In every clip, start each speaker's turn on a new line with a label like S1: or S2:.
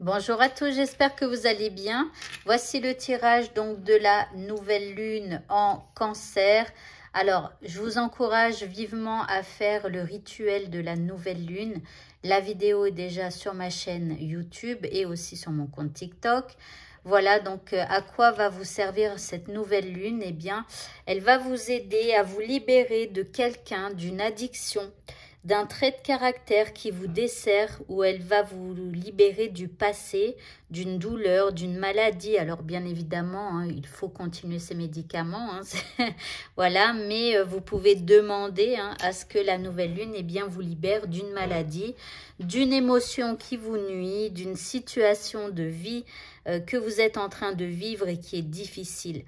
S1: Bonjour à tous, j'espère que vous allez bien. Voici le tirage donc de la nouvelle lune en Cancer. Alors, je vous encourage vivement à faire le rituel de la nouvelle lune. La vidéo est déjà sur ma chaîne YouTube et aussi sur mon compte TikTok. Voilà donc à quoi va vous servir cette nouvelle lune? Eh bien, elle va vous aider à vous libérer de quelqu'un, d'une addiction, d'un trait de caractère qui vous dessert, ou elle va vous libérer du passé, d'une douleur, d'une maladie. Alors bien évidemment, hein, il faut continuer ces médicaments, hein, voilà, mais vous pouvez demander hein, à ce que la nouvelle lune eh bien, vous libère d'une maladie, d'une émotion qui vous nuit, d'une situation de vie que vous êtes en train de vivre et qui est difficile.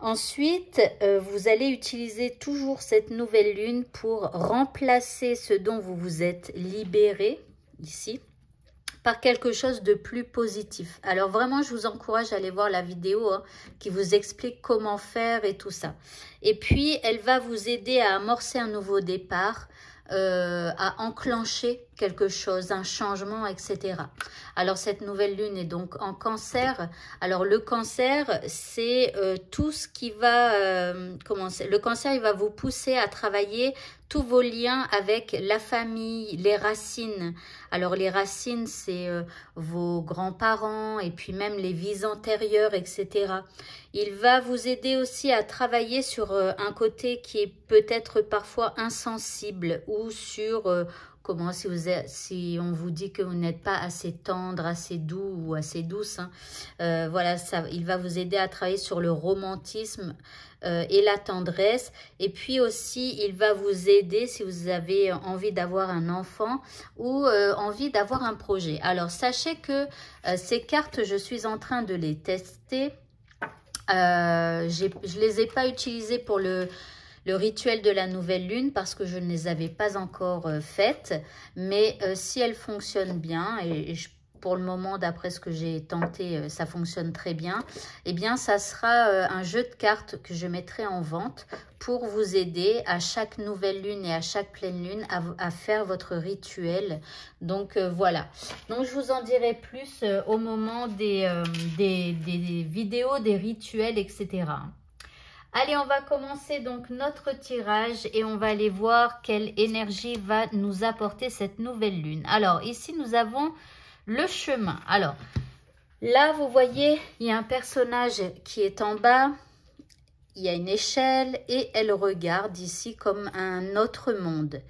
S1: Ensuite, vous allez utiliser toujours cette nouvelle lune pour remplacer ce dont vous vous êtes libéré, ici, par quelque chose de plus positif. Alors vraiment, je vous encourage à aller voir la vidéo hein, qui vous explique comment faire et tout ça. Et puis, elle va vous aider à amorcer un nouveau départ, à enclencher quelque chose, un changement, etc. Alors, cette nouvelle lune est donc en Cancer. Alors, le Cancer, c'est tout ce qui va... le Cancer, il va vous pousser à travailler tous vos liens avec la famille, les racines. Alors, les racines, c'est vos grands-parents et puis même les vies antérieures, etc. Il va vous aider aussi à travailler sur un côté qui est peut-être parfois insensible ou sur... comment si on vous dit que vous n'êtes pas assez tendre, assez doux ou assez douce. Hein, voilà, il va vous aider à travailler sur le romantisme et la tendresse. Et puis aussi, il va vous aider si vous avez envie d'avoir un enfant ou envie d'avoir un projet. Alors, sachez que ces cartes, je suis en train de les tester. Je ne les ai pas utilisées pour le rituel de la nouvelle lune parce que je ne les avais pas encore faites, mais si elles fonctionnent bien, pour le moment, d'après ce que j'ai tenté, ça fonctionne très bien, eh bien, ça sera un jeu de cartes que je mettrai en vente pour vous aider à chaque nouvelle lune et à chaque pleine lune à faire votre rituel. Donc, voilà. Donc, je vous en dirai plus au moment des vidéos, des rituels, etc. Allez, on va commencer donc notre tirage et on va aller voir quelle énergie va nous apporter cette nouvelle lune. Alors, ici, nous avons le chemin. Alors, là, vous voyez, il y a un personnage qui est en bas. Il y a une échelle et elle regarde ici comme un autre monde.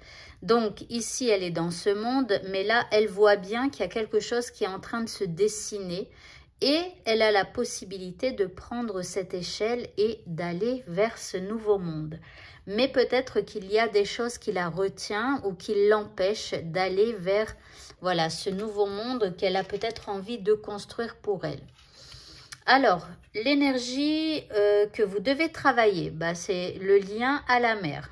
S1: Donc, ici, elle est dans ce monde, mais là, elle voit bien qu'il y a quelque chose qui est en train de se dessiner. Et elle a la possibilité de prendre cette échelle et d'aller vers ce nouveau monde. Mais peut-être qu'il y a des choses qui la retiennent ou qui l'empêchent d'aller vers voilà, ce nouveau monde qu'elle a peut-être envie de construire pour elle. Alors, l'énergie que vous devez travailler, bah, c'est le lien à la mer.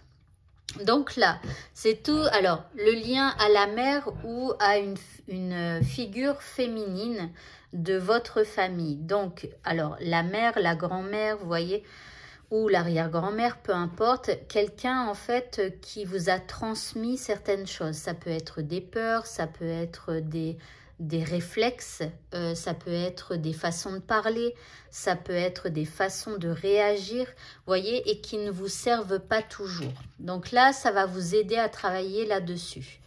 S1: Donc là, c'est tout. Alors, le lien à la mère ou à une figure féminine de votre famille. Donc, alors, la mère, la grand-mère, vous voyez, ou l'arrière-grand-mère, peu importe, quelqu'un en fait qui vous a transmis certaines choses. Ça peut être des peurs, ça peut être des réflexes, ça peut être des façons de parler, ça peut être des façons de réagir, voyez, et qui ne vous servent pas toujours. Donc là, ça va vous aider à travailler là-dessus.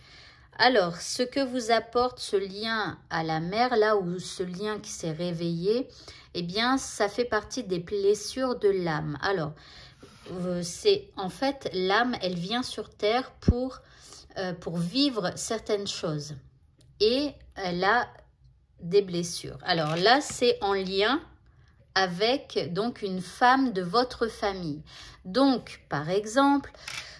S1: Alors, ce que vous apporte ce lien à la mère, là où ce lien qui s'est réveillé, eh bien, ça fait partie des blessures de l'âme. Alors, c'est en fait, l'âme, elle vient sur Terre pour vivre certaines choses. Et elle a des blessures. Alors là, c'est en lien avec donc une femme de votre famille. Donc, par exemple,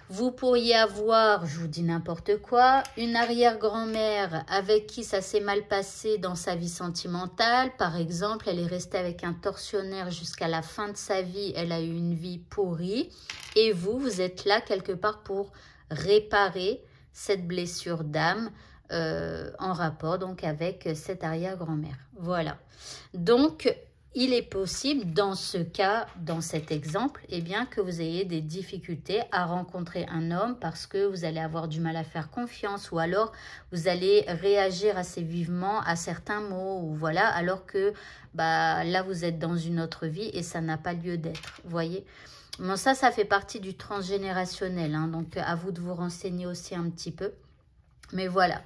S1: vous pourriez avoir, je vous dis n'importe quoi, une arrière-grand-mère avec qui ça s'est mal passé dans sa vie sentimentale. Par exemple, elle est restée avec un tortionnaire jusqu'à la fin de sa vie. Elle a eu une vie pourrie. Et vous êtes là quelque part pour réparer cette blessure d'âme en rapport donc avec cette arrière-grand-mère. Voilà. Donc, il est possible dans ce cas, dans cet exemple, eh bien, que vous ayez des difficultés à rencontrer un homme parce que vous allez avoir du mal à faire confiance ou alors vous allez réagir assez vivement à certains mots ou voilà, alors que bah, là vous êtes dans une autre vie et ça n'a pas lieu d'être, vous voyez. Bon, ça fait partie du transgénérationnel, hein, donc à vous de vous renseigner aussi un petit peu. Mais voilà.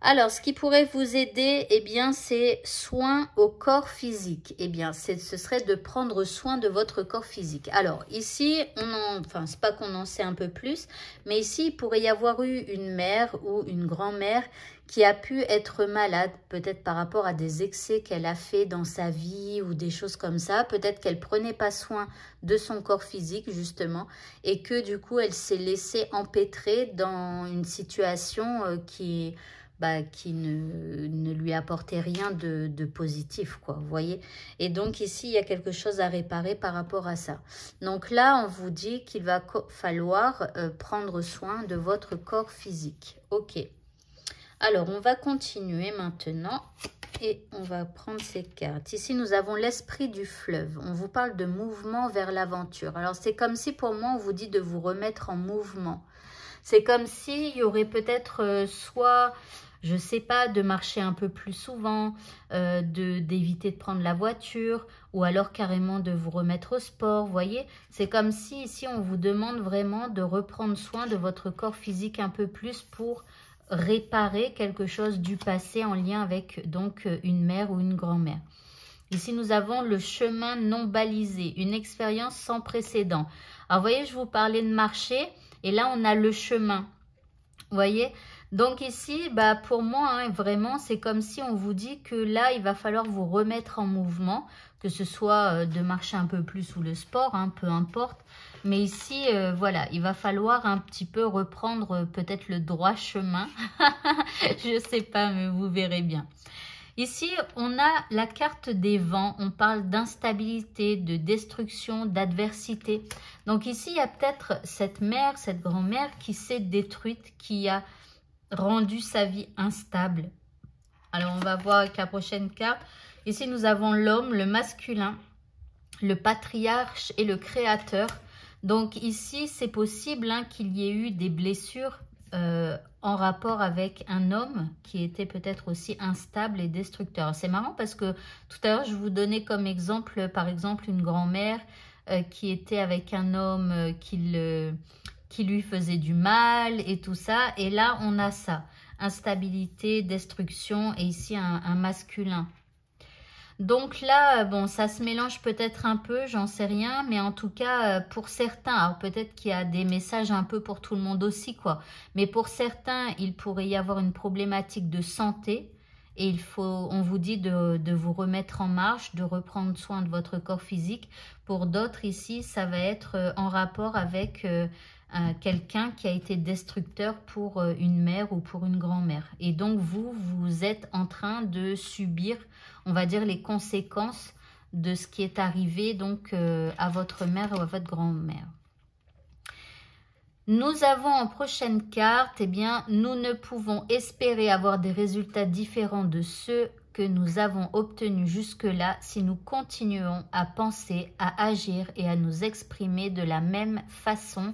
S1: Alors, ce qui pourrait vous aider, eh bien, c'est soin au corps physique. Eh bien, ce serait de prendre soin de votre corps physique. Alors, ici, enfin, c'est pas qu'on en sait un peu plus, mais ici, il pourrait y avoir eu une mère ou une grand-mère qui a pu être malade, peut-être par rapport à des excès qu'elle a fait dans sa vie ou des choses comme ça. Peut-être qu'elle prenait pas soin de son corps physique, justement, et que du coup, elle s'est laissée empêtrer dans une situation qui ne lui apportait rien de positif, quoi, vous voyez. Et donc ici, il y a quelque chose à réparer par rapport à ça. Donc là, on vous dit qu'il va falloir prendre soin de votre corps physique. Ok. Alors, on va continuer maintenant et on va prendre ces cartes. Ici, nous avons l'esprit du fleuve. On vous parle de mouvement vers l'aventure. Alors, c'est comme si, pour moi, on vous dit de vous remettre en mouvement. C'est comme s'il y aurait peut-être soit, je ne sais pas, de marcher un peu plus souvent, d'éviter de prendre la voiture, ou alors carrément de vous remettre au sport, vous voyez. C'est comme si ici on vous demande vraiment de reprendre soin de votre corps physique un peu plus pour réparer quelque chose du passé en lien avec donc une mère ou une grand-mère. Ici, nous avons le chemin non balisé, une expérience sans précédent. Alors, vous voyez, je vous parlais de marcher et là, on a le chemin. Vous voyez? Donc ici, bah, pour moi, hein, vraiment, c'est comme si on vous dit que là, il va falloir vous remettre en mouvement, que ce soit de marcher un peu plus ou le sport, hein, peu importe. Mais ici, voilà, il va falloir un petit peu reprendre peut-être le droit chemin. Je ne sais pas, mais vous verrez bien. Ici, on a la carte des vents. On parle d'instabilité, de destruction, d'adversité. Donc ici, il y a peut-être cette mère, cette grand-mère qui s'est détruite, qui a rendu sa vie instable. Alors, on va voir avec la prochaine carte. Ici, nous avons l'homme, le masculin, le patriarche et le créateur. Donc ici, c'est possible hein, qu'il y ait eu des blessures en rapport avec un homme qui était peut-être aussi instable et destructeur. C'est marrant parce que tout à l'heure, je vous donnais comme exemple, par exemple, une grand-mère qui était avec un homme qui lui faisait du mal et tout ça. Et là, on a ça, instabilité, destruction et ici un masculin. Donc là, bon, ça se mélange peut-être un peu, j'en sais rien, mais en tout cas, pour certains, alors peut-être qu'il y a des messages un peu pour tout le monde aussi, quoi. Mais pour certains, il pourrait y avoir une problématique de santé et on vous dit de vous remettre en marche, de reprendre soin de votre corps physique. Pour d'autres ici, ça va être en rapport avec quelqu'un qui a été destructeur pour une mère ou pour une grand-mère. Et donc, vous êtes en train de subir, on va dire, les conséquences de ce qui est arrivé donc à votre mère ou à votre grand-mère. Nous avons en prochaine carte, eh bien, nous ne pouvons espérer avoir des résultats différents de ceux que nous avons obtenus jusque-là si nous continuons à penser, à agir et à nous exprimer de la même façon.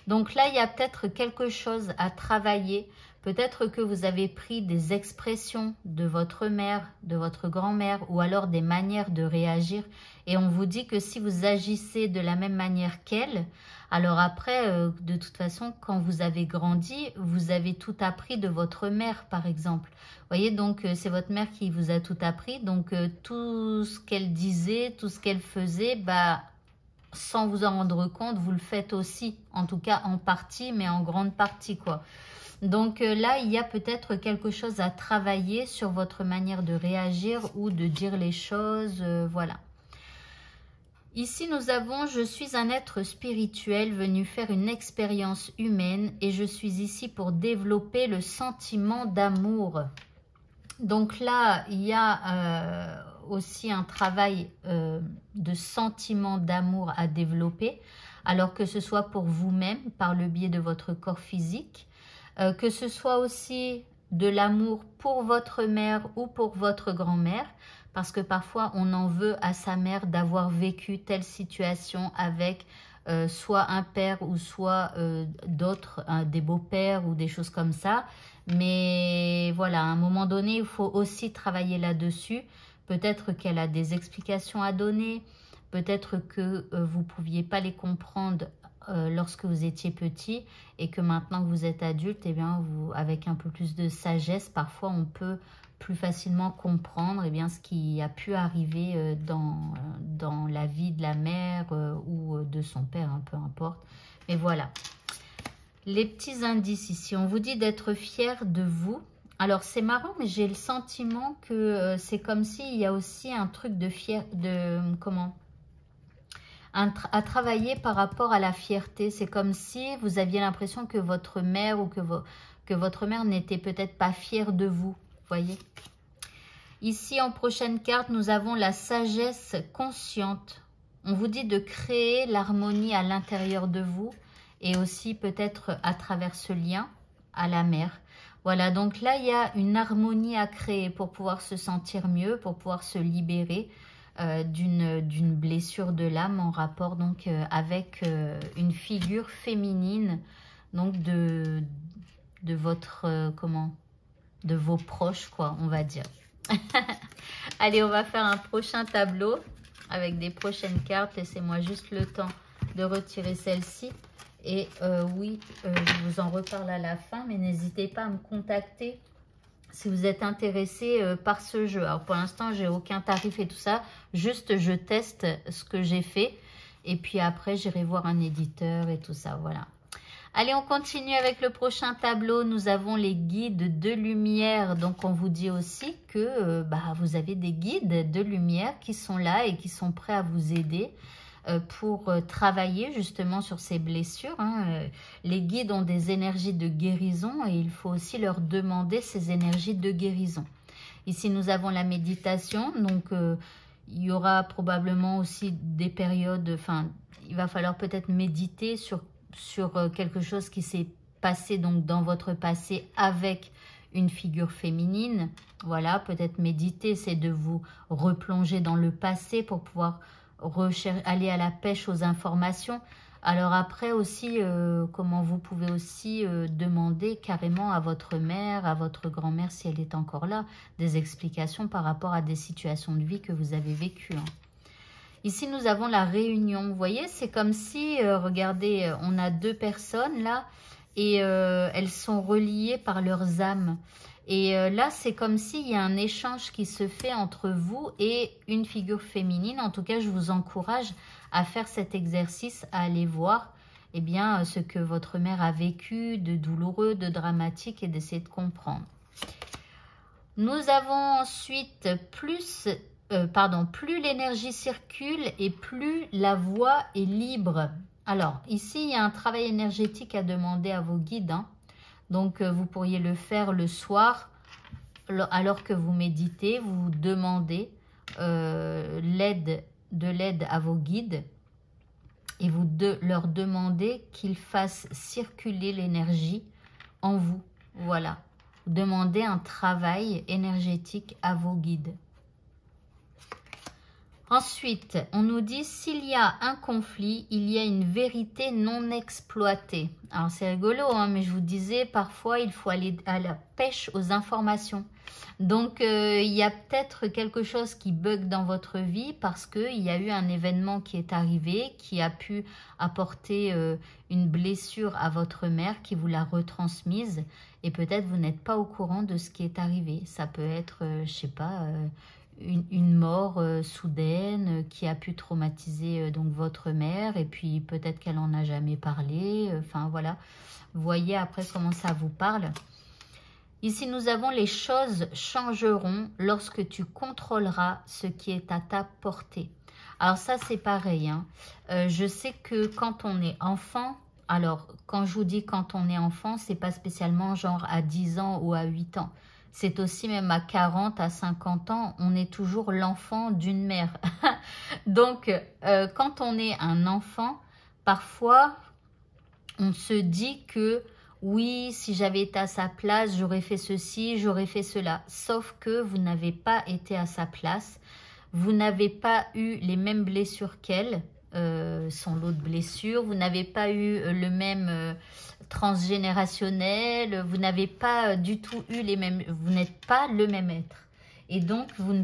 S1: Donc là, il y a peut-être quelque chose à travailler. Peut-être que vous avez pris des expressions de votre mère, de votre grand-mère ou alors des manières de réagir. Et on vous dit que si vous agissez de la même manière qu'elle, alors après, de toute façon, quand vous avez grandi, vous avez tout appris de votre mère, par exemple. Vous voyez, donc c'est votre mère qui vous a tout appris. Donc tout ce qu'elle disait, tout ce qu'elle faisait, bah, sans vous en rendre compte, vous le faites aussi. En tout cas, en partie, mais en grande partie, quoi. Donc là, il y a peut-être quelque chose à travailler sur votre manière de réagir ou de dire les choses, voilà. Ici, nous avons « Je suis un être spirituel venu faire une expérience humaine et je suis ici pour développer le sentiment d'amour. » Donc là, il y a aussi un travail de sentiment d'amour à développer, alors que ce soit pour vous-même, par le biais de votre corps physique, que ce soit aussi de l'amour pour votre mère ou pour votre grand-mère, parce que parfois on en veut à sa mère d'avoir vécu telle situation avec soit un père ou soit d'autres, des beaux-pères ou des choses comme ça. Mais voilà, à un moment donné, il faut aussi travailler là-dessus. Peut-être qu'elle a des explications à donner, peut-être que vous ne pouviez pas les comprendre lorsque vous étiez petit et que maintenant que vous êtes adulte, eh bien, avec un peu plus de sagesse, parfois on peut plus facilement comprendre eh bien, ce qui a pu arriver dans la vie de la mère ou de son père, hein, peu importe. Mais voilà. Les petits indices ici, on vous dit d'être fier de vous. Alors c'est marrant, mais j'ai le sentiment que c'est comme s'il y a aussi un truc de à travailler par rapport à la fierté. C'est comme si vous aviez l'impression que votre mère ou que votre mère n'était peut-être pas fière de vous. Voyez. Ici, en prochaine carte, nous avons la sagesse consciente. On vous dit de créer l'harmonie à l'intérieur de vous et aussi peut-être à travers ce lien à la mère. Voilà, donc là, il y a une harmonie à créer pour pouvoir se sentir mieux, pour pouvoir se libérer d'une blessure de l'âme en rapport donc avec une figure féminine donc de votre de vos proches, quoi, on va dire. Allez, on va faire un prochain tableau avec des prochaines cartes. Laissez-moi juste le temps de retirer celle-ci. Et oui, je vous en reparle à la fin, mais n'hésitez pas à me contacter si vous êtes intéressé par ce jeu. Alors pour l'instant, j'ai aucun tarif et tout ça. Juste, je teste ce que j'ai fait. Et puis après, j'irai voir un éditeur et tout ça. Voilà. Allez, on continue avec le prochain tableau. Nous avons les guides de lumière. Donc, on vous dit aussi que vous avez des guides de lumière qui sont là et qui sont prêts à vous aider pour travailler justement sur ces blessures. Les guides ont des énergies de guérison et il faut aussi leur demander ces énergies de guérison. Ici, nous avons la méditation. Donc, il y aura probablement aussi des périodes, enfin, il va falloir peut-être méditer sur quelque chose qui s'est passé donc dans votre passé avec une figure féminine. Voilà, peut-être méditer, c'est de vous replonger dans le passé pour pouvoir aller à la pêche aux informations. Alors après aussi, comment vous pouvez aussi demander carrément à votre mère, à votre grand-mère, si elle est encore là, des explications par rapport à des situations de vie que vous avez vécues. Ici, nous avons la réunion. Vous voyez, c'est comme si, regardez, on a deux personnes là et elles sont reliées par leurs âmes. Et là, c'est comme s'il y a un échange qui se fait entre vous et une figure féminine. En tout cas, je vous encourage à faire cet exercice, à aller voir eh bien, ce que votre mère a vécu de douloureux, de dramatique et d'essayer de comprendre. Nous avons ensuite plus l'énergie circule et plus la voie est libre. Alors, ici, il y a un travail énergétique à demander à vos guides. Donc, vous pourriez le faire le soir, alors que vous méditez, vous demandez de l'aide à vos guides et vous leur demandez qu'ils fassent circuler l'énergie en vous. Voilà. Vous demandez un travail énergétique à vos guides. Ensuite, on nous dit, s'il y a un conflit, il y a une vérité non exploitée. Alors, c'est rigolo, mais je vous disais, parfois, il faut aller à la pêche aux informations. Donc, il y a peut-être quelque chose qui bug dans votre vie parce qu'il y a eu un événement qui est arrivé, qui a pu apporter une blessure à votre mère, qui vous l'a retransmise. Et peut-être vous n'êtes pas au courant de ce qui est arrivé. Ça peut être, je sais pas... une mort soudaine qui a pu traumatiser donc votre mère et puis peut-être qu'elle n'en a jamais parlé. Enfin voilà, vous voyez après comment ça vous parle. Ici nous avons les choses changeront lorsque tu contrôleras ce qui est à ta portée. Alors ça c'est pareil. Je sais que quand on est enfant, alors quand je vous dis quand on est enfant, c'est pas spécialement genre à 10 ans ou à 8 ans. C'est aussi même à 40, à 50 ans, on est toujours l'enfant d'une mère. Donc, quand on est un enfant, parfois, on se dit que oui, si j'avais été à sa place, j'aurais fait ceci, j'aurais fait cela. Sauf que vous n'avez pas été à sa place. Vous n'avez pas eu les mêmes blessures qu'elle, son lot de blessures. Vous n'avez pas eu le même transgénérationnel. Vous n'avez pas du tout eu les mêmes... Vous n'êtes pas le même être. Et donc, vous ne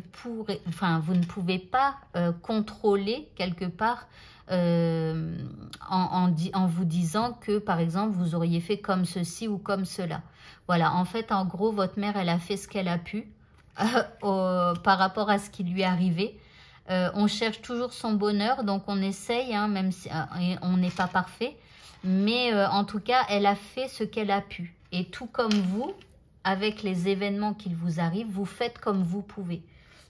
S1: pouvez pas contrôler quelque part en vous disant que, par exemple, vous auriez fait comme ceci ou comme cela. Voilà, en fait, en gros, votre mère, elle a fait ce qu'elle a pu par rapport à ce qui lui est arrivé. On cherche toujours son bonheur, donc on essaye, hein, même si on n'est pas parfait. Mais en tout cas, elle a fait ce qu'elle a pu. Et tout comme vous, avec les événements qui vous arrivent, vous faites comme vous pouvez.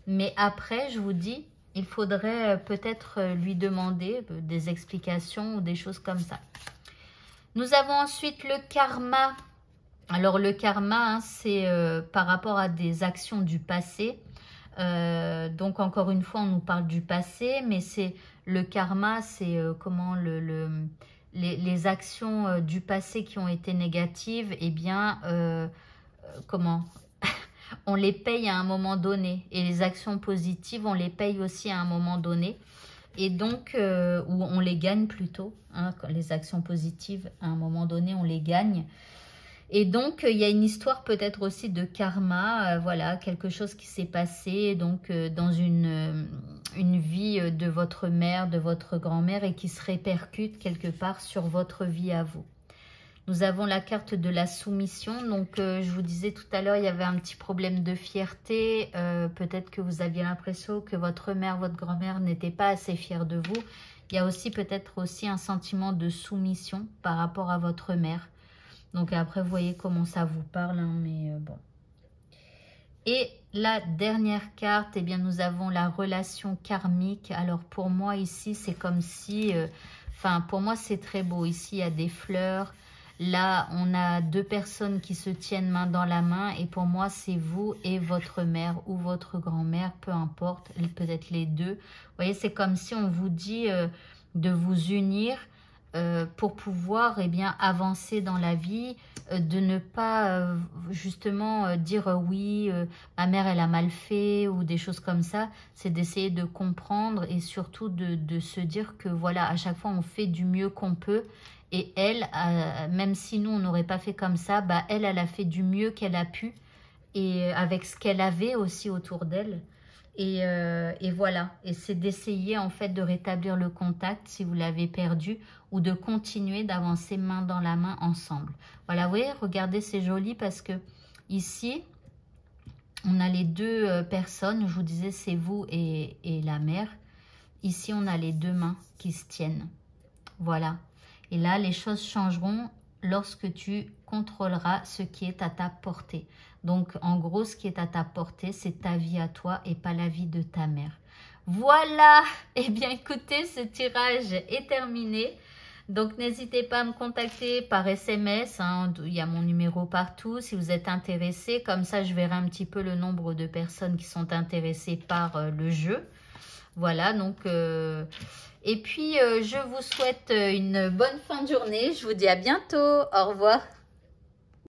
S1: Mais après, je vous dis, il faudrait peut-être lui demander des explications ou des choses comme ça. Nous avons ensuite le karma. Alors le karma, hein, c'est par rapport à des actions du passé. Donc encore une fois, on nous parle du passé, mais c'est le karma, c'est comment les actions du passé qui ont été négatives, eh bien, comment on les paye à un moment donné. Et les actions positives, on les paye aussi à un moment donné. Et donc, ou on les gagne plutôt. Hein, les actions positives, à un moment donné, on les gagne. Et donc, il y a une histoire peut-être aussi de karma. Voilà, quelque chose qui s'est passé donc dans une vie de votre mère, de votre grand-mère et qui se répercute quelque part sur votre vie à vous. Nous avons la carte de la soumission. Donc, je vous disais tout à l'heure, il y avait un petit problème de fierté. Peut-être que vous aviez l'impression que votre mère, votre grand-mère n'était pas assez fière de vous. Il y a aussi peut-être aussi un sentiment de soumission par rapport à votre mère. Donc, après, vous voyez comment ça vous parle, hein, mais bon. Et la dernière carte, eh bien, nous avons la relation karmique. Alors, pour moi, ici, c'est comme si... pour moi, c'est très beau. Ici, il y a des fleurs. Là, on a deux personnes qui se tiennent main dans la main. Et pour moi, c'est vous et votre mère ou votre grand-mère, peu importe, peut-être les deux. Vous voyez, c'est comme si on vous dit de vous unir pour pouvoir bien avancer dans la vie, de ne pas justement dire oui, ma mère elle a mal fait ou des choses comme ça. C'est d'essayer de comprendre et surtout de se dire que voilà, à chaque fois on fait du mieux qu'on peut. Et elle, même si nous, on n'aurait pas fait comme ça, bah, elle a fait du mieux qu'elle a pu. Et avec ce qu'elle avait aussi autour d'elle. Et voilà. Et c'est d'essayer en fait de rétablir le contact si vous l'avez perdu. Ou de continuer d'avancer main dans la main ensemble. Voilà, vous voyez, regardez, c'est joli parce que ici, on a les deux personnes. Je vous disais, c'est vous et la mère. Ici, on a les deux mains qui se tiennent. Voilà. Et là, les choses changeront lorsque tu contrôleras ce qui est à ta portée. Donc, en gros, ce qui est à ta portée, c'est ta vie à toi et pas la vie de ta mère. Voilà. Eh bien, écoutez, ce tirage est terminé. Donc, n'hésitez pas à me contacter par SMS. Hein, il y a mon numéro partout si vous êtes intéressé. Comme ça, je verrai un petit peu le nombre de personnes qui sont intéressées par le jeu. Voilà, donc... Et puis, je vous souhaite une bonne fin de journée. Je vous dis à bientôt. Au revoir.